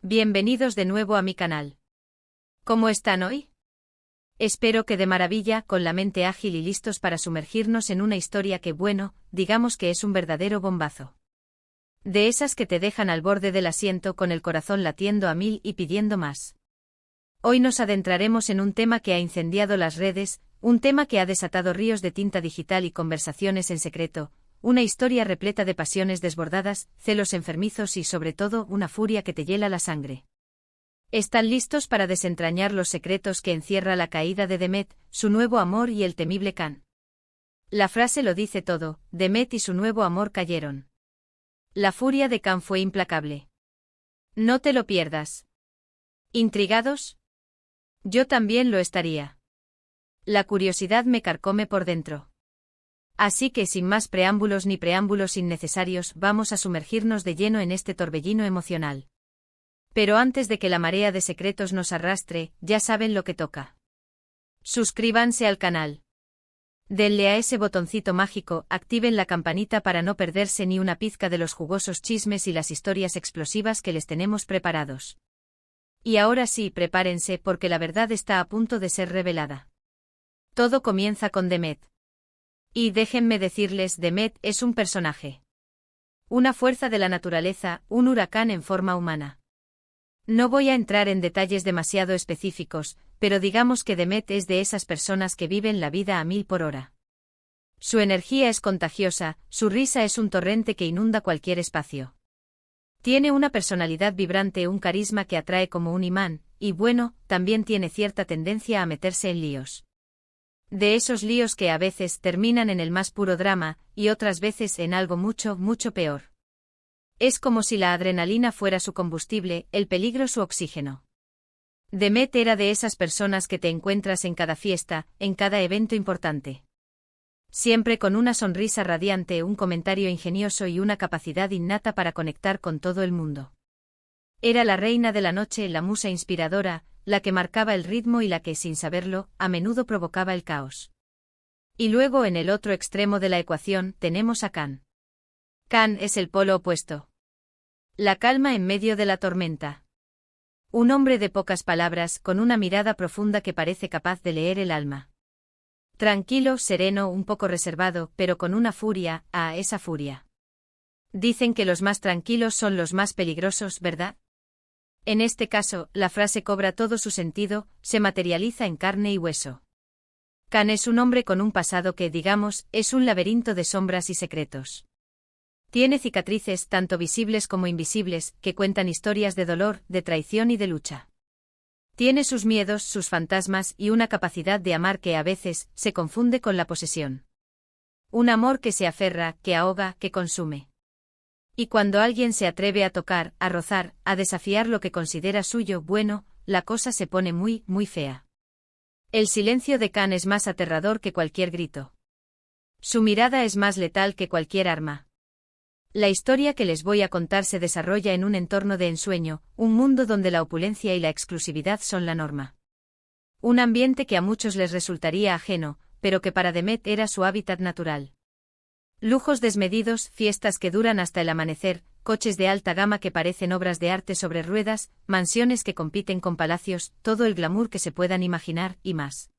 Bienvenidos de nuevo a mi canal. ¿Cómo están hoy? Espero que de maravilla, con la mente ágil y listos para sumergirnos en una historia que, bueno, digamos que es un verdadero bombazo. De esas que te dejan al borde del asiento con el corazón latiendo a 1000 y pidiendo más. Hoy nos adentraremos en un tema que ha incendiado las redes, un tema que ha desatado ríos de tinta digital y conversaciones en secreto, una historia repleta de pasiones desbordadas, celos enfermizos y sobre todo una furia que te hiela la sangre. ¿Están listos para desentrañar los secretos que encierra la caída de Demet, su nuevo amor y el temible Can? La frase lo dice todo: Demet y su nuevo amor cayeron. La furia de Can fue implacable. No te lo pierdas. ¿Intrigados? Yo también lo estaría. La curiosidad me carcome por dentro. Así que sin más preámbulos ni preámbulos innecesarios, vamos a sumergirnos de lleno en este torbellino emocional. Pero antes de que la marea de secretos nos arrastre, ya saben lo que toca. Suscríbanse al canal. Denle a ese botoncito mágico, activen la campanita para no perderse ni una pizca de los jugosos chismes y las historias explosivas que les tenemos preparados. Y ahora sí, prepárense porque la verdad está a punto de ser revelada. Todo comienza con Demet. Y déjenme decirles, Demet es un personaje. Una fuerza de la naturaleza, un huracán en forma humana. No voy a entrar en detalles demasiado específicos, pero digamos que Demet es de esas personas que viven la vida a 1000 por hora. Su energía es contagiosa, su risa es un torrente que inunda cualquier espacio. Tiene una personalidad vibrante, un carisma que atrae como un imán, y bueno, también tiene cierta tendencia a meterse en líos. De esos líos que a veces terminan en el más puro drama, y otras veces en algo mucho, mucho peor. Es como si la adrenalina fuera su combustible, el peligro su oxígeno. Demet era de esas personas que te encuentras en cada fiesta, en cada evento importante. Siempre con una sonrisa radiante, un comentario ingenioso y una capacidad innata para conectar con todo el mundo. Era la reina de la noche, la musa inspiradora, la que marcaba el ritmo y la que, sin saberlo, a menudo provocaba el caos. Y luego en el otro extremo de la ecuación tenemos a Can. Can es el polo opuesto. La calma en medio de la tormenta. Un hombre de pocas palabras, con una mirada profunda que parece capaz de leer el alma. Tranquilo, sereno, un poco reservado, pero con una furia, esa furia. Dicen que los más tranquilos son los más peligrosos, ¿verdad? En este caso, la frase cobra todo su sentido, se materializa en carne y hueso. Can es un hombre con un pasado que, digamos, es un laberinto de sombras y secretos. Tiene cicatrices, tanto visibles como invisibles, que cuentan historias de dolor, de traición y de lucha. Tiene sus miedos, sus fantasmas y una capacidad de amar que a veces se confunde con la posesión. Un amor que se aferra, que ahoga, que consume. Y cuando alguien se atreve a tocar, a rozar, a desafiar lo que considera suyo, bueno, la cosa se pone muy, muy fea. El silencio de Can es más aterrador que cualquier grito. Su mirada es más letal que cualquier arma. La historia que les voy a contar se desarrolla en un entorno de ensueño, un mundo donde la opulencia y la exclusividad son la norma. Un ambiente que a muchos les resultaría ajeno, pero que para Demet era su hábitat natural. Lujos desmedidos, fiestas que duran hasta el amanecer, coches de alta gama que parecen obras de arte sobre ruedas, mansiones que compiten con palacios, todo el glamour que se puedan imaginar, y más.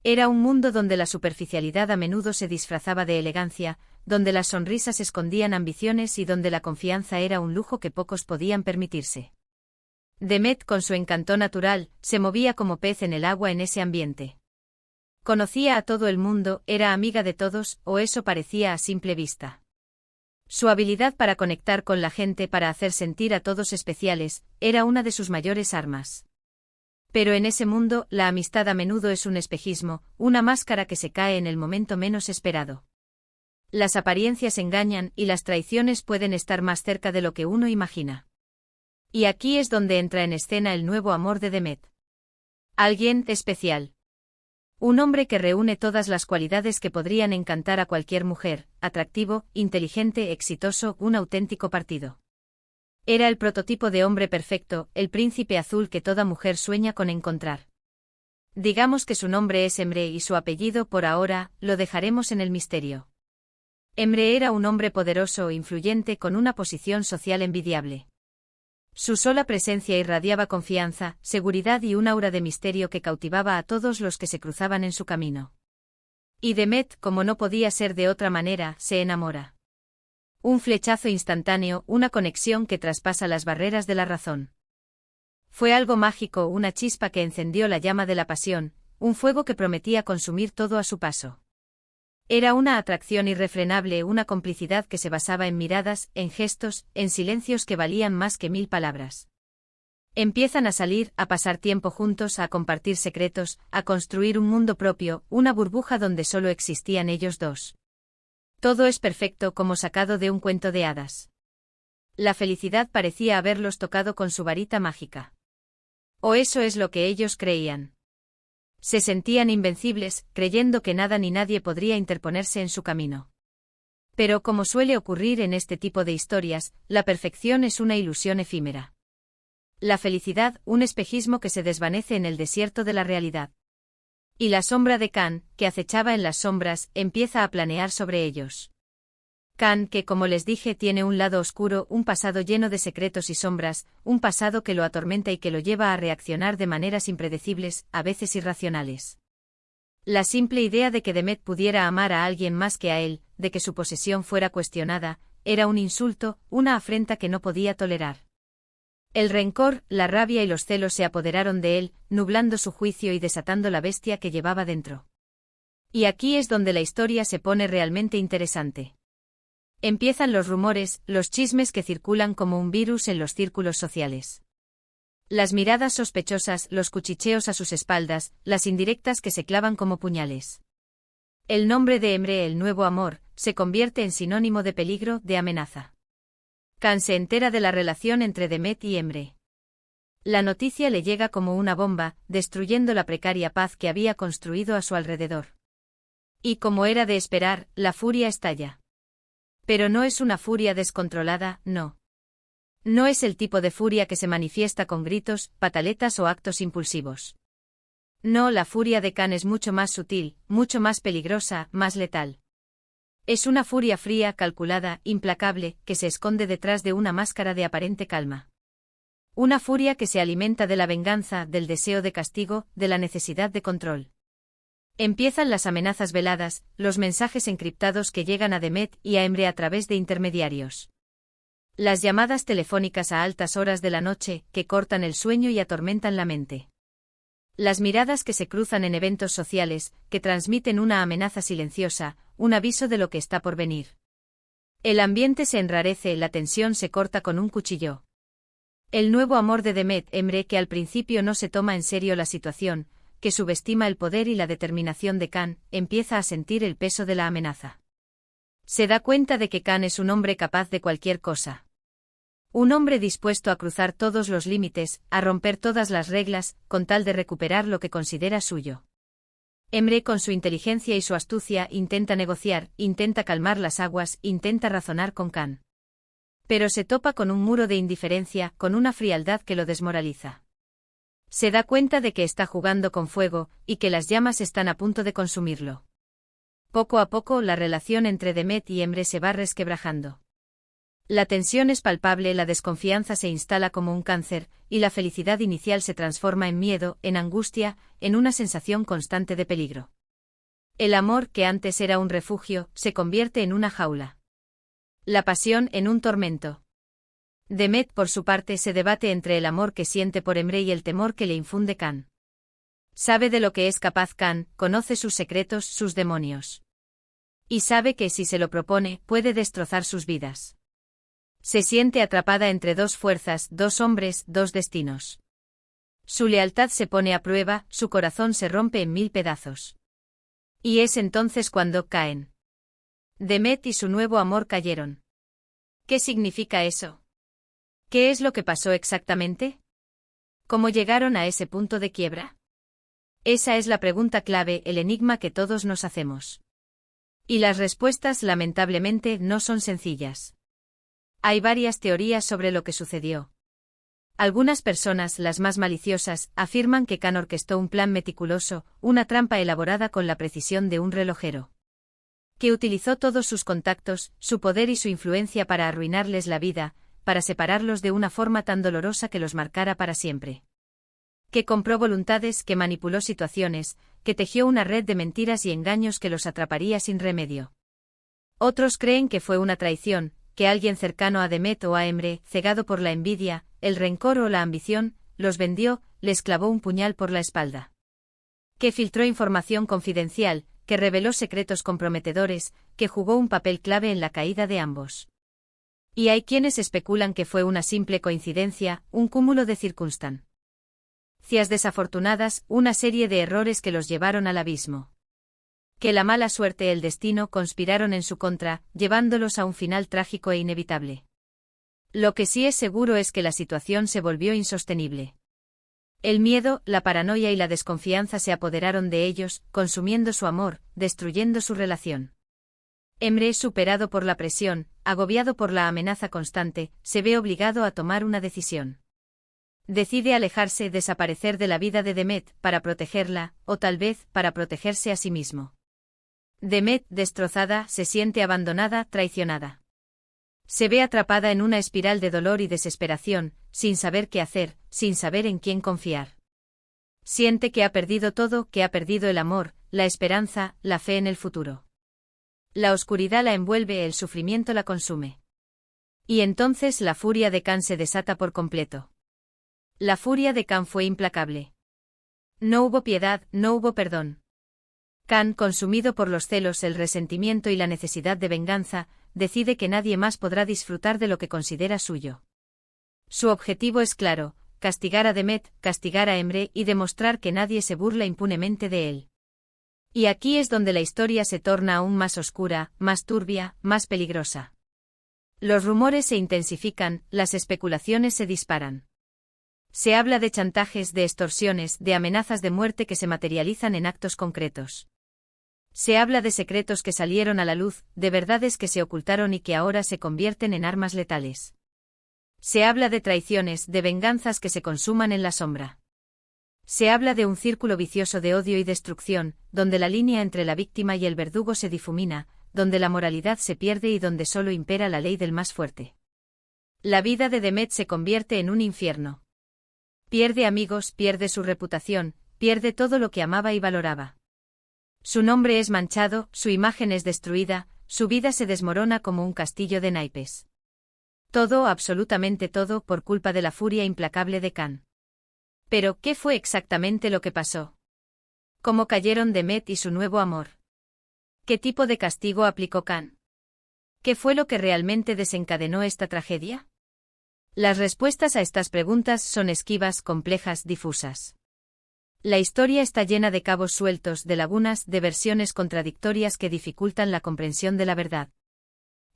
Era un mundo donde la superficialidad a menudo se disfrazaba de elegancia, donde las sonrisas escondían ambiciones y donde la confianza era un lujo que pocos podían permitirse. Demet, con su encanto natural, se movía como pez en el agua en ese ambiente. Conocía a todo el mundo, era amiga de todos, o eso parecía a simple vista. Su habilidad para conectar con la gente, para hacer sentir a todos especiales, era una de sus mayores armas. Pero en ese mundo, la amistad a menudo es un espejismo, una máscara que se cae en el momento menos esperado. Las apariencias engañan y las traiciones pueden estar más cerca de lo que uno imagina. Y aquí es donde entra en escena el nuevo amor de Demet. Alguien especial. Un hombre que reúne todas las cualidades que podrían encantar a cualquier mujer: atractivo, inteligente, exitoso, un auténtico partido. Era el prototipo de hombre perfecto, el príncipe azul que toda mujer sueña con encontrar. Digamos que su nombre es Emre y su apellido, por ahora, lo dejaremos en el misterio. Emre era un hombre poderoso e influyente con una posición social envidiable. Su sola presencia irradiaba confianza, seguridad y un aura de misterio que cautivaba a todos los que se cruzaban en su camino. Y Demet, como no podía ser de otra manera, se enamora. Un flechazo instantáneo, una conexión que traspasa las barreras de la razón. Fue algo mágico, una chispa que encendió la llama de la pasión, un fuego que prometía consumir todo a su paso. Era una atracción irrefrenable, una complicidad que se basaba en miradas, en gestos, en silencios que valían más que 1000 palabras. Empiezan a salir, a pasar tiempo juntos, a compartir secretos, a construir un mundo propio, una burbuja donde solo existían ellos dos. Todo es perfecto como sacado de un cuento de hadas. La felicidad parecía haberlos tocado con su varita mágica. O eso es lo que ellos creían. Se sentían invencibles, creyendo que nada ni nadie podría interponerse en su camino. Pero como suele ocurrir en este tipo de historias, la perfección es una ilusión efímera. La felicidad, un espejismo que se desvanece en el desierto de la realidad. Y la sombra de Khan, que acechaba en las sombras, empieza a planear sobre ellos. Khan, que como les dije tiene un lado oscuro, un pasado lleno de secretos y sombras, un pasado que lo atormenta y que lo lleva a reaccionar de maneras impredecibles, a veces irracionales. La simple idea de que Demet pudiera amar a alguien más que a él, de que su posesión fuera cuestionada, era un insulto, una afrenta que no podía tolerar. El rencor, la rabia y los celos se apoderaron de él, nublando su juicio y desatando la bestia que llevaba dentro. Y aquí es donde la historia se pone realmente interesante. Empiezan los rumores, los chismes que circulan como un virus en los círculos sociales. Las miradas sospechosas, los cuchicheos a sus espaldas, las indirectas que se clavan como puñales. El nombre de Emre, el nuevo amor, se convierte en sinónimo de peligro, de amenaza. Khan se entera de la relación entre Demet y Emre. La noticia le llega como una bomba, destruyendo la precaria paz que había construido a su alrededor. Y como era de esperar, la furia estalla. Pero no es una furia descontrolada, no. No es el tipo de furia que se manifiesta con gritos, pataletas o actos impulsivos. No, la furia de Khan es mucho más sutil, mucho más peligrosa, más letal. Es una furia fría, calculada, implacable, que se esconde detrás de una máscara de aparente calma. Una furia que se alimenta de la venganza, del deseo de castigo, de la necesidad de control. Empiezan las amenazas veladas, los mensajes encriptados que llegan a Demet y a Emre a través de intermediarios. Las llamadas telefónicas a altas horas de la noche, que cortan el sueño y atormentan la mente. Las miradas que se cruzan en eventos sociales, que transmiten una amenaza silenciosa, un aviso de lo que está por venir. El ambiente se enrarece, la tensión se corta con un cuchillo. El nuevo amor de Demet, Emre, que al principio no se toma en serio la situación, que subestima el poder y la determinación de Khan, empieza a sentir el peso de la amenaza. Se da cuenta de que Khan es un hombre capaz de cualquier cosa. Un hombre dispuesto a cruzar todos los límites, a romper todas las reglas, con tal de recuperar lo que considera suyo. Emre, con su inteligencia y su astucia, intenta negociar, intenta calmar las aguas, intenta razonar con Khan. Pero se topa con un muro de indiferencia, con una frialdad que lo desmoraliza. Se da cuenta de que está jugando con fuego, y que las llamas están a punto de consumirlo. Poco a poco la relación entre Demet y Emre se va resquebrajando. La tensión es palpable, la desconfianza se instala como un cáncer, y la felicidad inicial se transforma en miedo, en angustia, en una sensación constante de peligro. El amor, que antes era un refugio, se convierte en una jaula. La pasión en un tormento. Demet, por su parte, se debate entre el amor que siente por Emre y el temor que le infunde Khan. Sabe de lo que es capaz Khan, conoce sus secretos, sus demonios. Y sabe que si se lo propone, puede destrozar sus vidas. Se siente atrapada entre dos fuerzas, dos hombres, dos destinos. Su lealtad se pone a prueba, su corazón se rompe en 1000 pedazos. Y es entonces cuando caen. Demet y su nuevo amor cayeron. ¿Qué significa eso? ¿Qué es lo que pasó exactamente? ¿Cómo llegaron a ese punto de quiebra? Esa es la pregunta clave, el enigma que todos nos hacemos. Y las respuestas, lamentablemente, no son sencillas. Hay varias teorías sobre lo que sucedió. Algunas personas, las más maliciosas, afirman que Khan orquestó un plan meticuloso, una trampa elaborada con la precisión de un relojero. Que utilizó todos sus contactos, su poder y su influencia para arruinarles la vida, para separarlos de una forma tan dolorosa que los marcara para siempre. Que compró voluntades, que manipuló situaciones, que tejió una red de mentiras y engaños que los atraparía sin remedio. Otros creen que fue una traición, que alguien cercano a Demet o a Emre, cegado por la envidia, el rencor o la ambición, los vendió, les clavó un puñal por la espalda. Que filtró información confidencial, que reveló secretos comprometedores, que jugó un papel clave en la caída de ambos. Y hay quienes especulan que fue una simple coincidencia, un cúmulo de circunstancias desafortunadas, una serie de errores que los llevaron al abismo. Que la mala suerte y el destino conspiraron en su contra, llevándolos a un final trágico e inevitable. Lo que sí es seguro es que la situación se volvió insostenible. El miedo, la paranoia y la desconfianza se apoderaron de ellos, consumiendo su amor, destruyendo su relación. Emre, superado por la presión, agobiado por la amenaza constante, se ve obligado a tomar una decisión. Decide alejarse, desaparecer de la vida de Demet, para protegerla, o tal vez, para protegerse a sí mismo. Demet, destrozada, se siente abandonada, traicionada. Se ve atrapada en una espiral de dolor y desesperación, sin saber qué hacer, sin saber en quién confiar. Siente que ha perdido todo, que ha perdido el amor, la esperanza, la fe en el futuro. La oscuridad la envuelve, el sufrimiento la consume. Y entonces la furia de Khan se desata por completo. La furia de Khan fue implacable. No hubo piedad, no hubo perdón. Khan, consumido por los celos, el resentimiento y la necesidad de venganza, decide que nadie más podrá disfrutar de lo que considera suyo. Su objetivo es claro: castigar a Demet, castigar a Emre y demostrar que nadie se burla impunemente de él. Y aquí es donde la historia se torna aún más oscura, más turbia, más peligrosa. Los rumores se intensifican, las especulaciones se disparan. Se habla de chantajes, de extorsiones, de amenazas de muerte que se materializan en actos concretos. Se habla de secretos que salieron a la luz, de verdades que se ocultaron y que ahora se convierten en armas letales. Se habla de traiciones, de venganzas que se consuman en la sombra. Se habla de un círculo vicioso de odio y destrucción, donde la línea entre la víctima y el verdugo se difumina, donde la moralidad se pierde y donde solo impera la ley del más fuerte. La vida de Demet se convierte en un infierno. Pierde amigos, pierde su reputación, pierde todo lo que amaba y valoraba. Su nombre es manchado, su imagen es destruida, su vida se desmorona como un castillo de naipes. Todo, absolutamente todo, por culpa de la furia implacable de Khan. Pero, ¿qué fue exactamente lo que pasó? ¿Cómo cayeron Demet y su nuevo amor? ¿Qué tipo de castigo aplicó Khan? ¿Qué fue lo que realmente desencadenó esta tragedia? Las respuestas a estas preguntas son esquivas, complejas, difusas. La historia está llena de cabos sueltos, de lagunas, de versiones contradictorias que dificultan la comprensión de la verdad.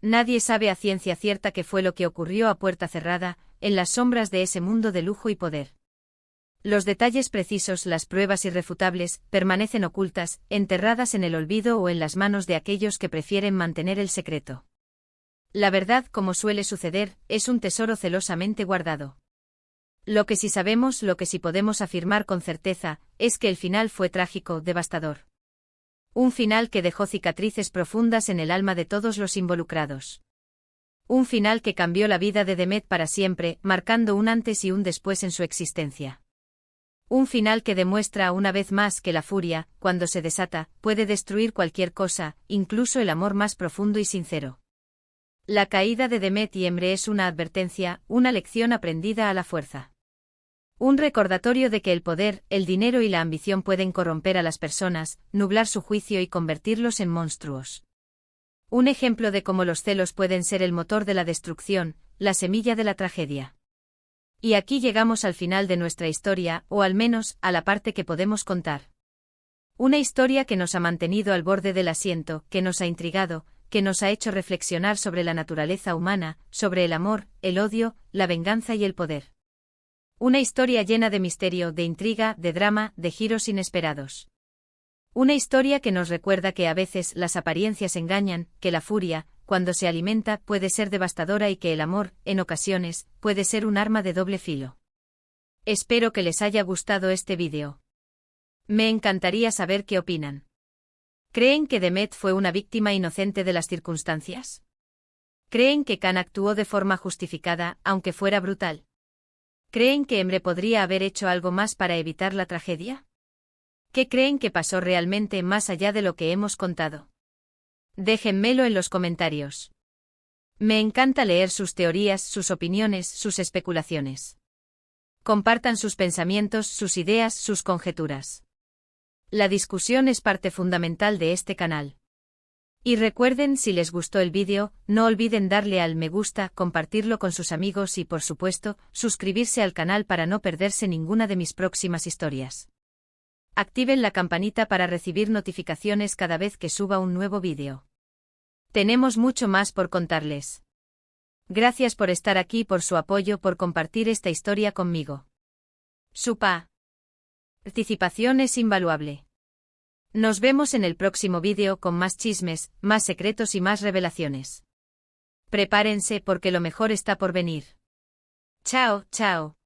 Nadie sabe a ciencia cierta qué fue lo que ocurrió a puerta cerrada, en las sombras de ese mundo de lujo y poder. Los detalles precisos, las pruebas irrefutables, permanecen ocultas, enterradas en el olvido o en las manos de aquellos que prefieren mantener el secreto. La verdad, como suele suceder, es un tesoro celosamente guardado. Lo que sí sabemos, lo que sí podemos afirmar con certeza, es que el final fue trágico, devastador. Un final que dejó cicatrices profundas en el alma de todos los involucrados. Un final que cambió la vida de Demet para siempre, marcando un antes y un después en su existencia. Un final que demuestra una vez más que la furia, cuando se desata, puede destruir cualquier cosa, incluso el amor más profundo y sincero. La caída de Demet y Emre es una advertencia, una lección aprendida a la fuerza. Un recordatorio de que el poder, el dinero y la ambición pueden corromper a las personas, nublar su juicio y convertirlos en monstruos. Un ejemplo de cómo los celos pueden ser el motor de la destrucción, la semilla de la tragedia. Y aquí llegamos al final de nuestra historia, o al menos, a la parte que podemos contar. Una historia que nos ha mantenido al borde del asiento, que nos ha intrigado, que nos ha hecho reflexionar sobre la naturaleza humana, sobre el amor, el odio, la venganza y el poder. Una historia llena de misterio, de intriga, de drama, de giros inesperados. Una historia que nos recuerda que a veces las apariencias engañan, que la furia, cuando se alimenta, puede ser devastadora y que el amor, en ocasiones, puede ser un arma de doble filo. Espero que les haya gustado este vídeo. Me encantaría saber qué opinan. ¿Creen que Demet fue una víctima inocente de las circunstancias? ¿Creen que Khan actuó de forma justificada, aunque fuera brutal? ¿Creen que Emre podría haber hecho algo más para evitar la tragedia? ¿Qué creen que pasó realmente más allá de lo que hemos contado? Déjenmelo en los comentarios. Me encanta leer sus teorías, sus opiniones, sus especulaciones. Compartan sus pensamientos, sus ideas, sus conjeturas. La discusión es parte fundamental de este canal. Y recuerden, si les gustó el vídeo, no olviden darle al me gusta, compartirlo con sus amigos y, por supuesto, suscribirse al canal para no perderse ninguna de mis próximas historias. Activen la campanita para recibir notificaciones cada vez que suba un nuevo vídeo. Tenemos mucho más por contarles. Gracias por estar aquí, por su apoyo, por compartir esta historia conmigo. Su participación es invaluable. Nos vemos en el próximo vídeo con más chismes, más secretos y más revelaciones. Prepárense porque lo mejor está por venir. Chao, chao.